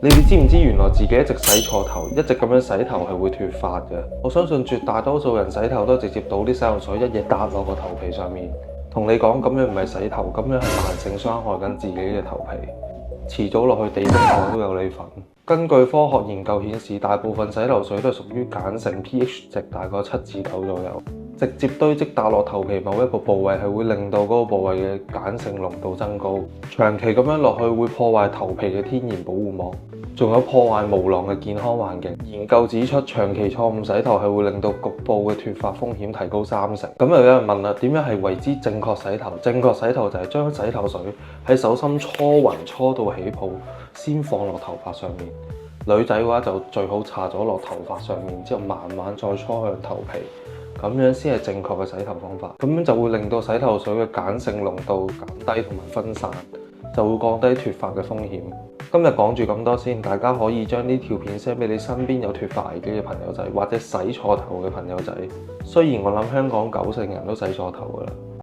你哋知唔知原來自己一直洗錯頭，一直咁樣洗頭係會脫髮嘅？我相信絕大多數人洗頭都直接倒啲洗頭水一嘢搭落個頭皮上面。同你講，咁樣唔係洗頭，咁樣係慢性傷害緊自己嘅頭皮。遲早落去地獄我都有你份。根據科學研究顯示，大部分洗頭水都係屬於鹼性 pH 值大概7至9左右。直接堆積打落頭皮某一個部位係會令到嗰個部位嘅鹼性濃度增高，長期咁樣落去會破壞頭皮嘅天然保護膜，仲有破壞毛囊嘅健康環境。研究指出，長期錯誤洗頭係會令到局部嘅脫髮風險提高30%。咁又有人問啦，點樣係為之正確洗頭？正確洗頭就係將洗頭水喺手心搓勻搓到起泡，先放落頭髮上面。女仔嘅話就最好搽咗落頭髮上面，之後慢慢再搓向頭皮。咁樣先係正確嘅洗頭方法，咁樣就會令到洗頭水嘅鹼性濃度減低同埋分散，就會降低脫髮嘅風險。今日講住咁多先，大家可以將呢條片 send 俾你身邊有脫髮危機嘅朋友仔，或者洗錯頭嘅朋友仔。雖然我諗香港90%人都洗錯頭㗎啦。